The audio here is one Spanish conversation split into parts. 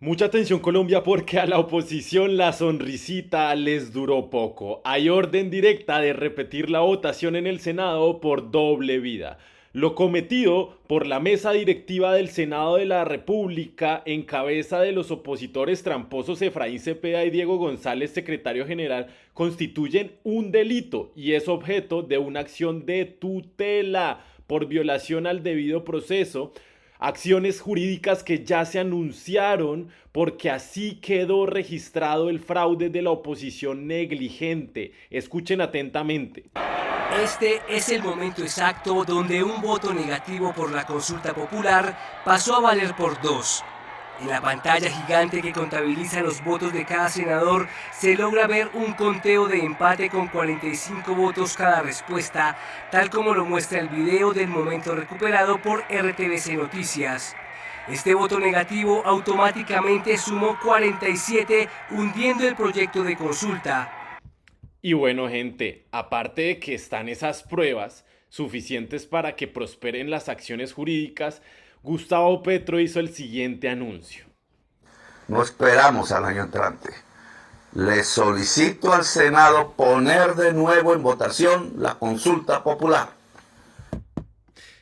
Mucha atención Colombia porque a la oposición la sonrisita les duró poco. Hay orden directa de repetir la votación en el Senado por doble vida. Lo cometido por la mesa directiva del Senado de la República en cabeza de los opositores tramposos Efraín Cepeda y Diego González, secretario general, constituyen un delito y es objeto de una acción de tutela por violación al debido proceso, acciones jurídicas que ya se anunciaron porque así quedó registrado el fraude de la oposición negligente. Escuchen atentamente. Este es el momento exacto donde un voto negativo por la consulta popular pasó a valer por dos. En la pantalla gigante que contabiliza los votos de cada senador se logra ver un conteo de empate con 45 votos cada respuesta, tal como lo muestra el video del momento recuperado por RTVC Noticias. Este voto negativo automáticamente sumó 47, hundiendo el proyecto de consulta. Y bueno, gente, aparte de que están esas pruebas suficientes para que prosperen las acciones jurídicas, Gustavo Petro hizo el siguiente anuncio. No esperamos al año entrante. Le solicito al Senado poner de nuevo en votación la consulta popular.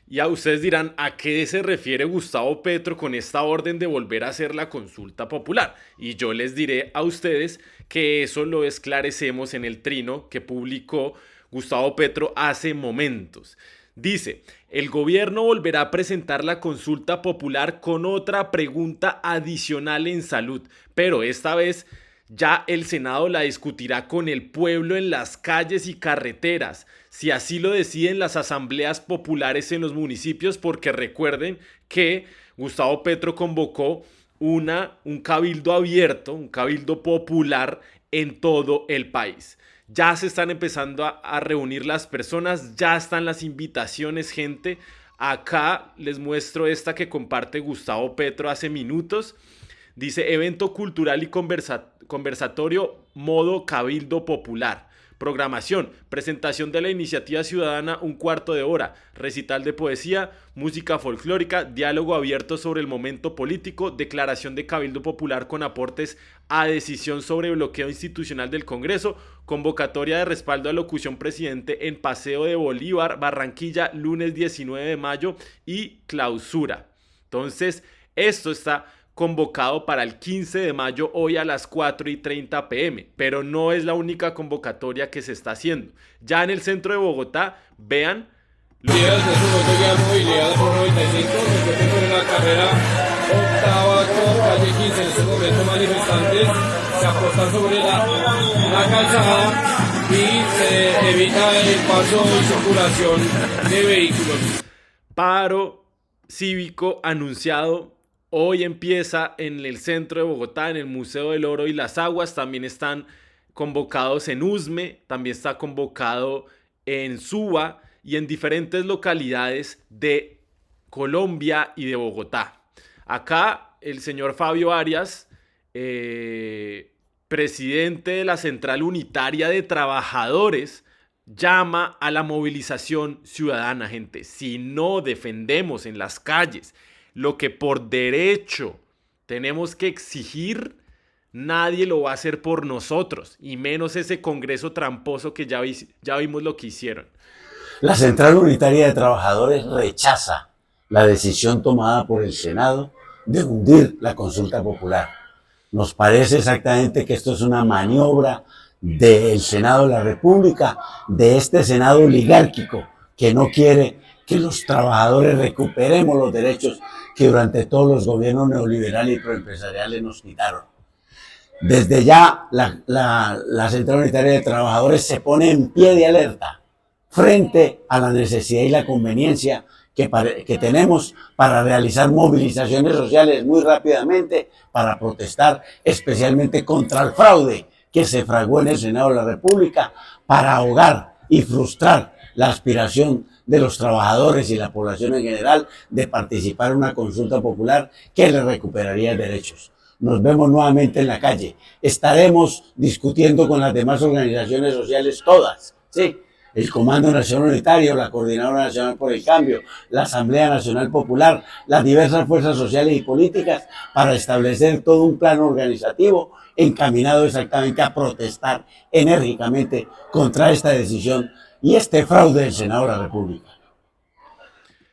Y a ustedes dirán, ¿a qué se refiere Gustavo Petro con esta orden de volver a hacer la consulta popular? Y yo les diré a ustedes que eso lo esclarecemos en el trino que publicó Gustavo Petro hace momentos. Dice, el gobierno volverá a presentar la consulta popular con otra pregunta adicional en salud, pero esta vez ya el Senado la discutirá con el pueblo en las calles y carreteras, si así lo deciden las asambleas populares en los municipios, porque recuerden que Gustavo Petro convocó un cabildo abierto, un cabildo popular en todo el país. Ya se están empezando a reunir las personas, ya están las invitaciones, gente. Acá les muestro esta que comparte Gustavo Petro hace minutos. Dice, evento cultural y conversatorio modo cabildo popular. Programación, presentación de la iniciativa ciudadana un cuarto de hora, recital de poesía, música folclórica, diálogo abierto sobre el momento político, declaración de cabildo popular con aportes a decisión sobre bloqueo institucional del Congreso, convocatoria de respaldo a locución presidente en Paseo de Bolívar, Barranquilla, lunes 19 de mayo y clausura. Entonces, esto está convocado para el 15 de mayo hoy a las 4:30 pm, pero no es la única convocatoria que se está haciendo. Ya en el centro de Bogotá, vean. Días de su movilidad movilidad por 95, se encuentran en la carrera octava con calle 15. En este momento manifestantes se apostan sobre la calzada y se evita el paso y circulación de vehículos. Paro cívico anunciado. Hoy empieza en el centro de Bogotá, en el Museo del Oro y las Aguas. También están convocados en Usme, también está convocado en Suba y en diferentes localidades de Colombia y de Bogotá. Acá el señor Fabio Arias, presidente de la Central Unitaria de Trabajadores, llama a la movilización ciudadana, gente. Si no defendemos en las calles lo que por derecho tenemos que exigir, nadie lo va a hacer por nosotros, y menos ese Congreso tramposo que ya vimos lo que hicieron. La Central Unitaria de Trabajadores rechaza la decisión tomada por el Senado de hundir la consulta popular. Nos parece exactamente que esto es una maniobra del Senado de la República, de este Senado oligárquico que no quiere que los trabajadores recuperemos los derechos que durante todos los gobiernos neoliberales y proempresariales nos quitaron. Desde ya la Central Unitaria de Trabajadores se pone en pie de alerta frente a la necesidad y la conveniencia que tenemos para realizar movilizaciones sociales muy rápidamente para protestar especialmente contra el fraude que se fraguó en el Senado de la República para ahogar y frustrar la aspiración de los trabajadores y la población en general de participar en una consulta popular que les recuperaría derechos. Nos vemos nuevamente en la calle. Estaremos discutiendo con las demás organizaciones sociales todas, ¿sí? el Comando Nacional Unitario, la Coordinadora Nacional por el Cambio, la Asamblea Nacional Popular, las diversas fuerzas sociales y políticas para establecer todo un plan organizativo encaminado exactamente a protestar enérgicamente contra esta decisión y este fraude del Senado de la República.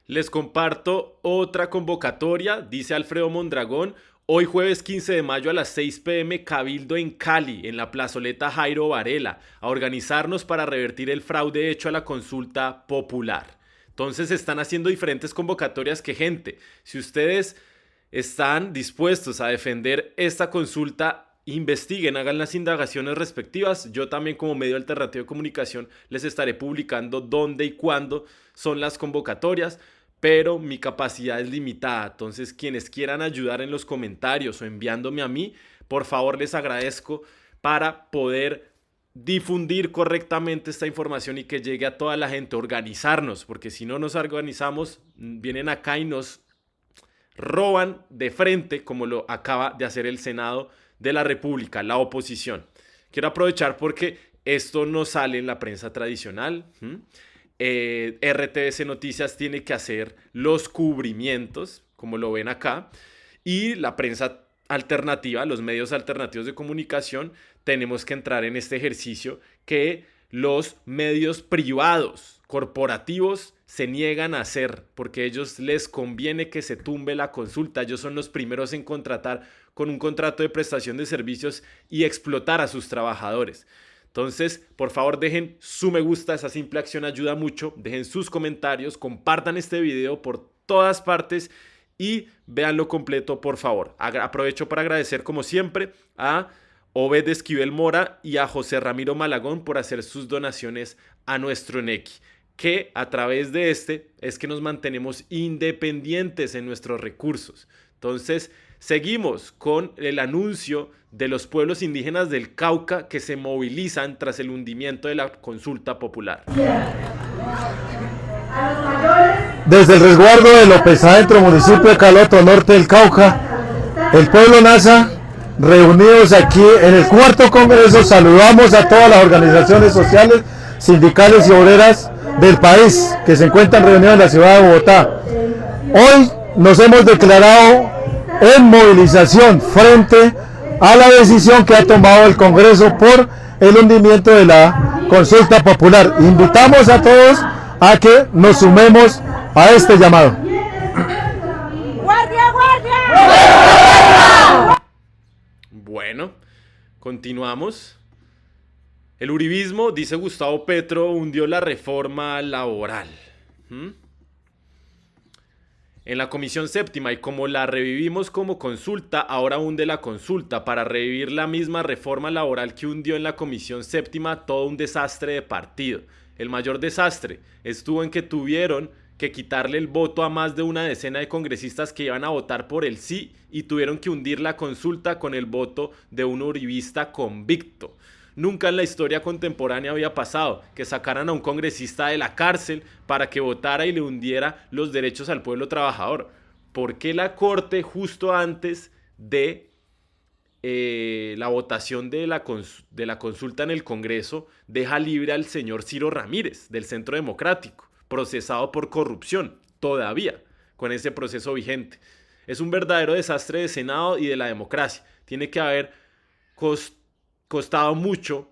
Les comparto otra convocatoria, dice Alfredo Mondragón. Hoy jueves 15 de mayo a las 6 p.m. Cabildo en Cali, en la plazoleta Jairo Varela, a organizarnos para revertir el fraude hecho a la consulta popular. Entonces están haciendo diferentes convocatorias que gente, si ustedes están dispuestos a defender esta consulta, investiguen, hagan las indagaciones respectivas. Yo también como medio alternativo de comunicación les estaré publicando dónde y cuándo son las convocatorias, pero mi capacidad es limitada. Entonces quienes quieran ayudar en los comentarios o enviándome a mí, por favor les agradezco para poder difundir correctamente esta información y que llegue a toda la gente, organizarnos, porque si no nos organizamos, vienen acá y nos roban de frente, como lo acaba de hacer el Senado de la República, la oposición. Quiero aprovechar porque esto no sale en la prensa tradicional. RTBC Noticias tiene que hacer los cubrimientos, como lo ven acá, y la prensa alternativa, los medios alternativos de comunicación, tenemos que entrar en este ejercicio que los medios privados, corporativos, se niegan a hacer, porque a ellos les conviene que se tumbe la consulta. Ellos son los primeros en contratar con un contrato de prestación de servicios y explotar a sus trabajadores. Entonces, por favor, dejen su me gusta, esa simple acción ayuda mucho. Dejen sus comentarios, compartan este video por todas partes y véanlo completo, por favor. Aprovecho para agradecer, como siempre, a Obed Esquivel Mora y a José Ramiro Malagón por hacer sus donaciones a nuestro Nequi, que a través de este es que nos mantenemos independientes en nuestros recursos. Entonces, seguimos con el anuncio de los pueblos indígenas del Cauca que se movilizan tras el hundimiento de la consulta popular. Desde el resguardo de López Adentro, municipio de Caloto, norte del Cauca, el pueblo NASA, reunidos aquí en el cuarto congreso, saludamos a todas las organizaciones sociales, sindicales y obreras del país que se encuentran reunidas en la ciudad de Bogotá. Hoy nos hemos declarado en movilización frente a la decisión que ha tomado el Congreso por el hundimiento de la consulta popular. Invitamos a todos a que nos sumemos a este llamado. ¡Guardia, guardia! Bueno, continuamos. El uribismo, dice Gustavo Petro, hundió la reforma laboral. En la Comisión Séptima, y como la revivimos como consulta, ahora hunde la consulta para revivir la misma reforma laboral que hundió en la Comisión Séptima, todo un desastre de partido. El mayor desastre estuvo en que tuvieron que quitarle el voto a más de una decena de congresistas que iban a votar por el sí y tuvieron que hundir la consulta con el voto de un uribista convicto. Nunca en la historia contemporánea había pasado que sacaran a un congresista de la cárcel para que votara y le hundiera los derechos al pueblo trabajador. ¿Por qué la Corte, justo antes de la votación de la consulta en el Congreso, deja libre al señor Ciro Ramírez del Centro Democrático, procesado por corrupción, todavía, con ese proceso vigente? Es un verdadero desastre de Senado y de la democracia. Tiene que haber costado mucho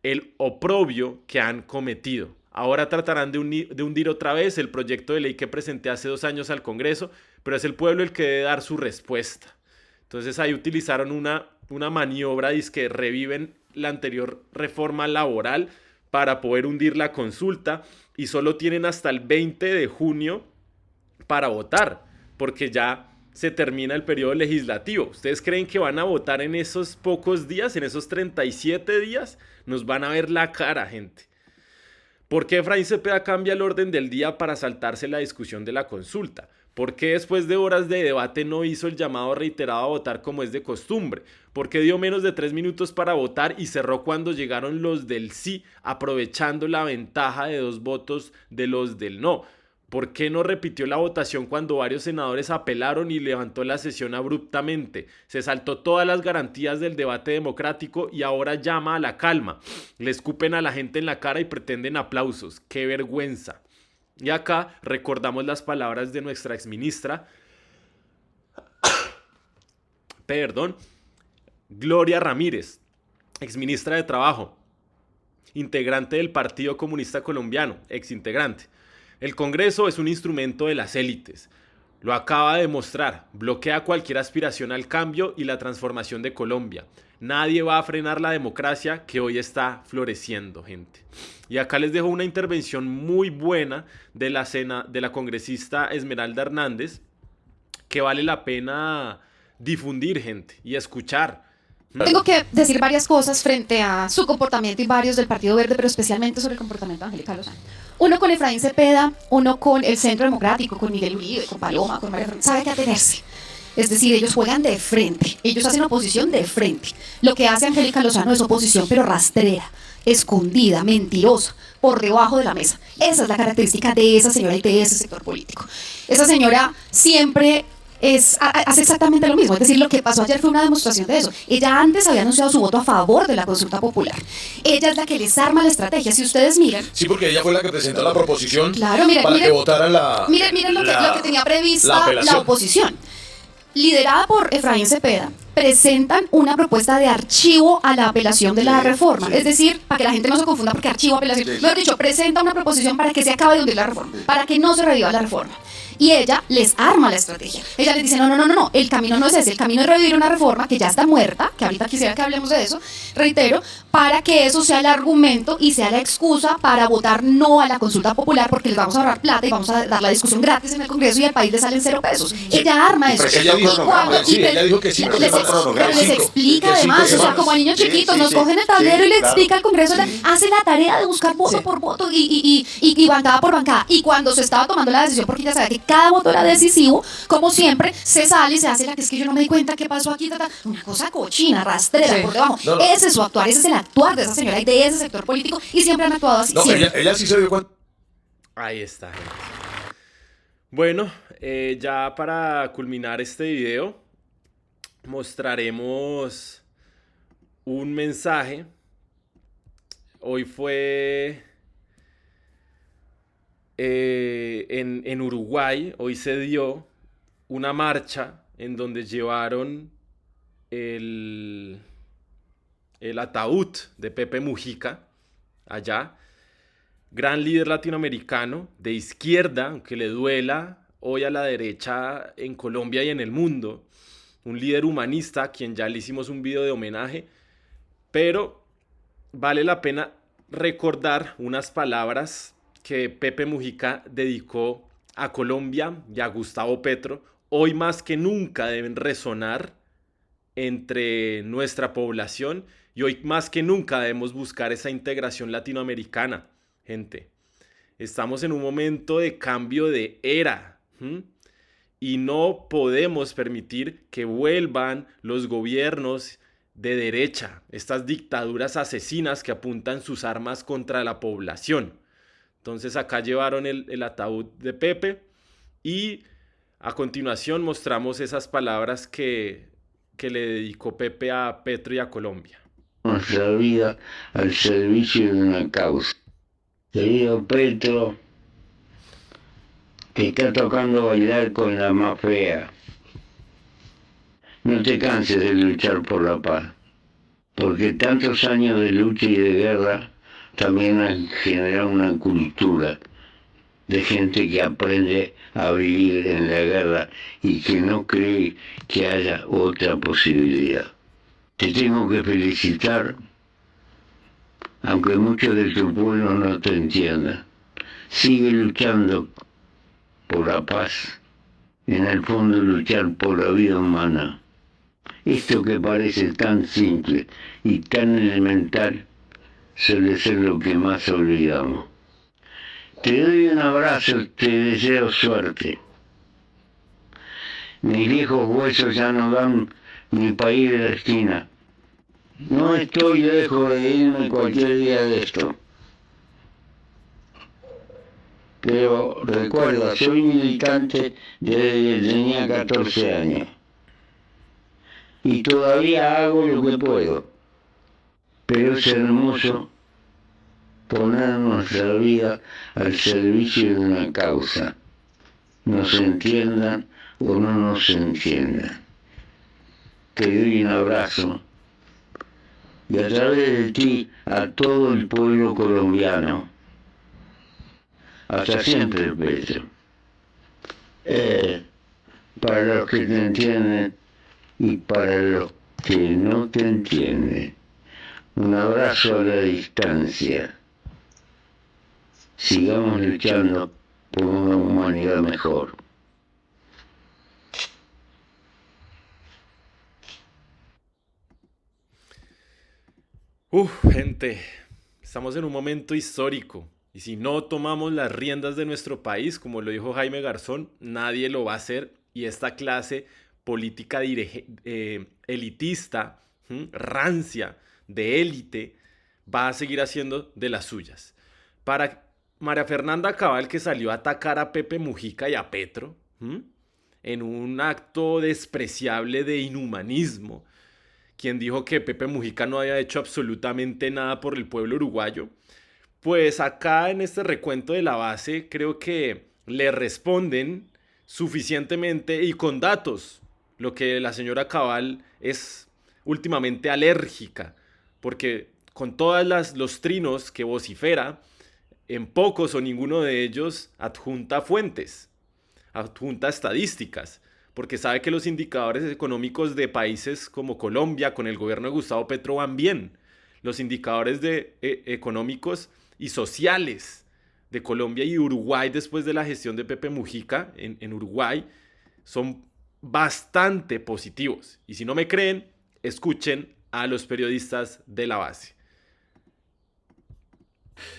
el oprobio que han cometido. Ahora tratarán de hundir otra vez el proyecto de ley que presenté hace 2 años al Congreso, pero es el pueblo el que debe dar su respuesta. Entonces ahí utilizaron una maniobra, que reviven la anterior reforma laboral para poder hundir la consulta y solo tienen hasta el 20 de junio para votar, porque ya se termina el periodo legislativo. ¿Ustedes creen que van a votar en esos pocos días, en esos 37 días? Nos van a ver la cara, gente. ¿Por qué Efraín Cepeda cambia el orden del día para saltarse la discusión de la consulta? ¿Por qué después de horas de debate no hizo el llamado reiterado a votar como es de costumbre? ¿Por qué dio menos de 3 minutos para votar y cerró cuando llegaron los del sí, aprovechando la ventaja de 2 votos de los del no? ¿Por qué no repitió la votación cuando varios senadores apelaron y levantó la sesión abruptamente? Se saltó todas las garantías del debate democrático y ahora llama a la calma. Le escupen a la gente en la cara y pretenden aplausos. ¡Qué vergüenza! Y acá recordamos las palabras de nuestra exministra, Gloria Ramírez, exministra de Trabajo, integrante del Partido Comunista Colombiano, exintegrante. El Congreso es un instrumento de las élites. Lo acaba de demostrar. Bloquea cualquier aspiración al cambio y la transformación de Colombia. Nadie va a frenar la democracia que hoy está floreciendo, gente. Y acá les dejo una intervención muy buena de la congresista Esmeralda Hernández, que vale la pena difundir, gente, y escuchar. Tengo que decir varias cosas frente a su comportamiento y varios del Partido Verde, pero especialmente sobre el comportamiento de Angélica Lozano. Uno con Efraín Cepeda, uno con el Centro Democrático, con Miguel Uribe, con Paloma, con María Fernanda. Sabe qué atenerse. Es decir, ellos juegan de frente, ellos hacen oposición de frente. Lo que hace Angélica Lozano es oposición, pero rastrera, escondida, mentirosa, por debajo de la mesa. Esa es la característica de esa señora y de ese sector político. Esa señora siempre hace exactamente lo mismo, es decir, lo que pasó ayer fue una demostración de eso. Ella antes había anunciado su voto a favor de la consulta popular. Ella es la que les arma la estrategia. Si ustedes miran... Sí, porque ella fue la que presentó la proposición, claro, para que votaran la... Miren lo que tenía prevista la oposición. Liderada por Efraín Cepeda, presentan una propuesta de archivo a la apelación de la reforma. Es decir, para que la gente no se confunda, porque archivo, apelación, mejor dicho, presenta una proposición para que se acabe de hundir la reforma, para que no se reviva la reforma. Y ella les arma la estrategia. Ella les dice, no, el camino no es ese, el camino es revivir una reforma que ya está muerta, que ahorita quisiera que hablemos de eso, reitero, para que eso sea el argumento y sea la excusa para votar no a la consulta popular, porque les vamos a ahorrar plata y vamos a dar la discusión gratis en el Congreso y al país le salen 0 pesos. Ella arma eso. Ella dijo que sí, pero les explica además, o sea, como a niños chiquitos, nos cogen el tablero y le explica al Congreso, hace la tarea de buscar voto por voto y bancada por bancada. Y cuando se estaba tomando la decisión, porque ella sabía que cada voto era decisivo, como siempre, se sale y se hace la que es que yo no me di cuenta qué pasó aquí, una cosa cochina, rastrera, por debajo. Ese es su actuar, ese es el actuar de esa señora y de ese sector político, y siempre han actuado así. Ella sí se dio cuenta. Ahí está, gente. Bueno, ya para culminar este video, mostraremos un mensaje. Hoy fue en Uruguay, hoy se dio una marcha en donde llevaron el ataúd de Pepe Mujica allá. Gran líder latinoamericano, de izquierda, aunque le duela hoy a la derecha en Colombia y en el mundo. Un líder humanista a quien ya le hicimos un video de homenaje, pero vale la pena recordar unas palabras que Pepe Mujica dedicó a Colombia y a Gustavo Petro. Hoy más que nunca deben resonar entre nuestra población y hoy más que nunca debemos buscar esa integración latinoamericana. Gente, estamos en un momento de cambio de era, y no podemos permitir que vuelvan los gobiernos de derecha, estas dictaduras asesinas que apuntan sus armas contra la población. Entonces acá llevaron el ataúd de Pepe y a continuación mostramos esas palabras que le dedicó Pepe a Petro y a Colombia. Nuestra vida al servicio de una causa. Querido Petro, te está tocando bailar con la más fea. No te canses de luchar por la paz, porque tantos años de lucha y de guerra también han generado una cultura de gente que aprende a vivir en la guerra y que no cree que haya otra posibilidad. Te tengo que felicitar, aunque muchos de tu pueblo no te entiendan. Sigue luchando por la paz, en el fondo luchar por la vida humana. Esto que parece tan simple y tan elemental suele ser lo que más olvidamos. Te doy un abrazo, te deseo suerte. Mis viejos huesos ya no dan ni para ir de la esquina. No estoy lejos de irme cualquier día de esto. pero recuerda, soy militante desde que tenía 14 años. Y todavía hago lo que puedo. Pero es hermoso poner nuestra vida al servicio de una causa. Nos entiendan o no nos entiendan. Te doy un abrazo. Y a través de ti a todo el pueblo colombiano. Hasta siempre, Petro. Para los que te entienden y para los que no te entienden. Un abrazo a la distancia. Sigamos luchando por una humanidad mejor. Gente, estamos en un momento histórico y si no tomamos las riendas de nuestro país, como lo dijo Jaime Garzón, nadie lo va a hacer y esta clase política elitista, rancia, de élite, va a seguir haciendo de las suyas. Para María Fernanda Cabal, que salió a atacar a Pepe Mujica y a Petro, en un acto despreciable de inhumanismo, quien dijo que Pepe Mujica no había hecho absolutamente nada por el pueblo uruguayo, pues acá en este recuento de la base creo que le responden suficientemente y con datos, lo que la señora Cabal es últimamente alérgica, porque con todos los trinos que vocifera, en pocos o ninguno de ellos adjunta fuentes, adjunta estadísticas, porque sabe que los indicadores económicos de países como Colombia, con el gobierno de Gustavo Petro, van bien. Los indicadores económicos y sociales de Colombia y Uruguay después de la gestión de Pepe Mujica en Uruguay son bastante positivos. Y si no me creen, escuchen a los periodistas de la base.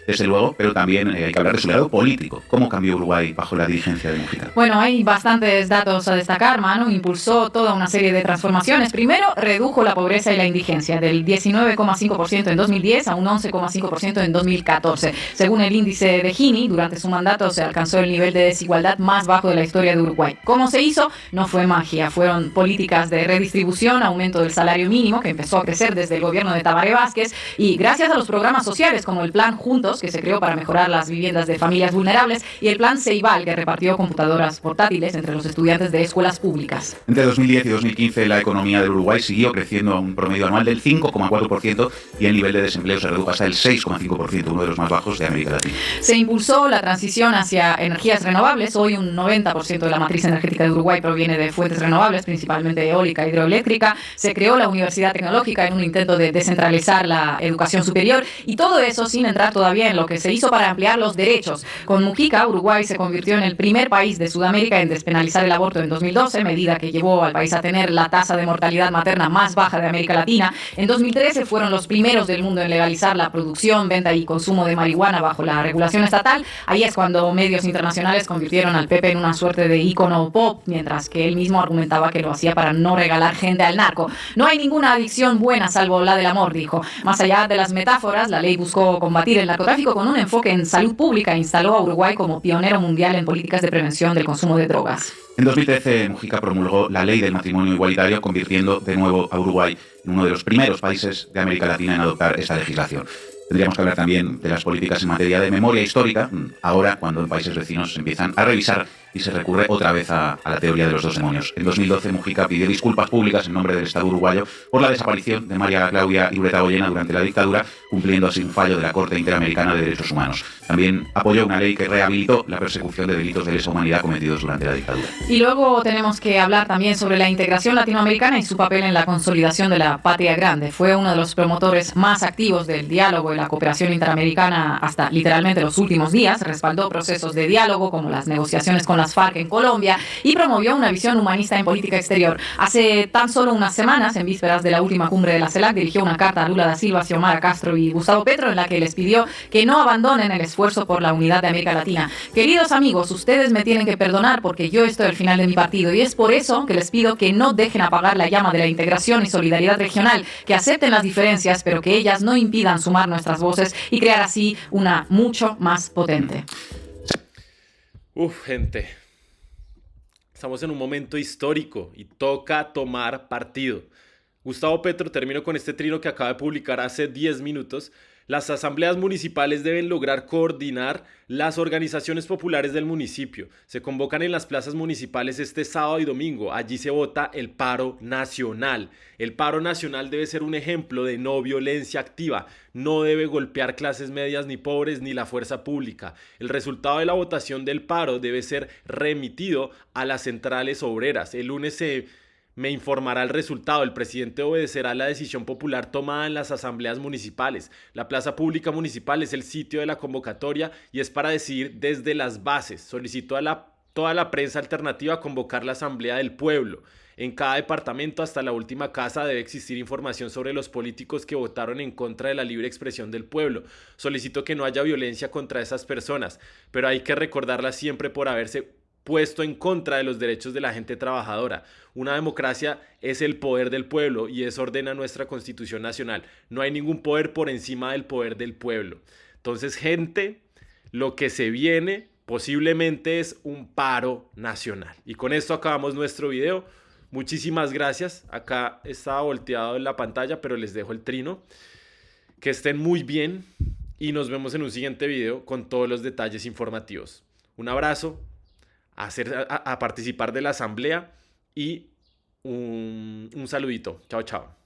Desde luego, pero también hay que hablar de su lado político. ¿Cómo cambió Uruguay bajo la dirigencia de Mujica? Bueno, hay bastantes datos a destacar. Manu impulsó toda una serie de transformaciones. Primero, redujo la pobreza y la indigencia del 19,5% en 2010 a un 11,5% en 2014. Según el índice de Gini, durante su mandato se alcanzó el nivel de desigualdad más bajo de la historia de Uruguay. ¿Cómo se hizo? No fue magia. Fueron políticas de redistribución, aumento del salario mínimo, que empezó a crecer desde el gobierno de Tabaré Vázquez, y gracias a los programas sociales como el Plan Juntos, que se creó para mejorar las viviendas de familias vulnerables, y el Plan Ceibal, que repartió computadoras portátiles entre los estudiantes de escuelas públicas. Entre 2010 y 2015 la economía del Uruguay siguió creciendo a un promedio anual del 5,4% y el nivel de desempleo se redujo hasta el 6,5%, uno de los más bajos de América Latina. Se impulsó la transición hacia energías renovables. Hoy un 90% de la matriz energética de Uruguay proviene de fuentes renovables, principalmente eólica e hidroeléctrica. Se creó la Universidad Tecnológica en un intento de descentralizar la educación superior, y todo eso sin entrar todavía en lo que se hizo para ampliar los derechos. Con Mujica, Uruguay se convirtió en el primer país de Sudamérica en despenalizar el aborto en 2012, medida que llevó al país a tener la tasa de mortalidad materna más baja de América Latina. En 2013 fueron los primeros del mundo en legalizar la producción, venta y consumo de marihuana bajo la regulación estatal. Ahí es cuando medios internacionales convirtieron al Pepe en una suerte de ícono pop, mientras que él mismo argumentaba que lo hacía para no regalar gente al narco. No hay ninguna adicción buena salvo la del amor, dijo. Más allá de las metáforas, la ley buscó combatir el narcotráfico con un enfoque en salud pública e instaló a Uruguay como pionero mundial en políticas de prevención del consumo de drogas. En 2013, Mujica promulgó la ley del matrimonio igualitario, convirtiendo de nuevo a Uruguay en uno de los primeros países de América Latina en adoptar esta legislación. Tendríamos que hablar también de las políticas en materia de memoria histórica, ahora cuando en países vecinos se empiezan a revisar y se recurre otra vez a la teoría de los dos demonios. En 2012, Mujica pidió disculpas públicas en nombre del Estado uruguayo por la desaparición de María Claudia Yreta Goyena durante la dictadura, cumpliendo así un fallo de la Corte Interamericana de Derechos Humanos. También apoyó una ley que rehabilitó la persecución de delitos de lesa humanidad cometidos durante la dictadura. Y luego tenemos que hablar también sobre la integración latinoamericana y su papel en la consolidación de la patria grande. Fue uno de los promotores más activos del diálogo y la cooperación interamericana hasta literalmente los últimos días. Respaldó procesos de diálogo como las negociaciones con las FARC en Colombia y promovió una visión humanista en política exterior. Hace tan solo unas semanas, en vísperas de la última cumbre de la CELAC, dirigió una carta a Lula da Silva, Xiomara Castro y Gustavo Petro en la que les pidió que no abandonen el esfuerzo por la unidad de América Latina. Queridos amigos, ustedes me tienen que perdonar porque yo estoy al final de mi partido y es por eso que les pido que no dejen apagar la llama de la integración y solidaridad regional, que acepten las diferencias, pero que ellas no impidan sumar nuestras voces y crear así una mucho más potente. Uf, gente. Estamos en un momento histórico y toca tomar partido. Gustavo Petro, termino con este trino que acaba de publicar hace 10 minutos. Las asambleas municipales deben lograr coordinar las organizaciones populares del municipio. Se convocan en las plazas municipales este sábado y domingo. Allí se vota el paro nacional. El paro nacional debe ser un ejemplo de no violencia activa. No debe golpear clases medias ni pobres ni la fuerza pública. El resultado de la votación del paro debe ser remitido a las centrales obreras. El lunes me informará el resultado. El presidente obedecerá la decisión popular tomada en las asambleas municipales. La plaza pública municipal es el sitio de la convocatoria y es para decidir desde las bases. Solicito a toda la prensa alternativa convocar la asamblea del pueblo. En cada departamento, hasta la última casa, debe existir información sobre los políticos que votaron en contra de la libre expresión del pueblo. Solicito que no haya violencia contra esas personas, pero hay que recordarlas siempre por haberse puesto en contra de los derechos de la gente trabajadora. Una democracia es el poder del pueblo y eso ordena nuestra Constitución Nacional. No hay ningún poder por encima del poder del pueblo. Entonces, gente, lo que se viene posiblemente es un paro nacional. Y con esto acabamos nuestro video. Muchísimas gracias. Acá estaba volteado en la pantalla, pero les dejo el trino. Que estén muy bien y nos vemos en un siguiente video con todos los detalles informativos. Un abrazo. A participar de la asamblea y un saludito. Chao, chao.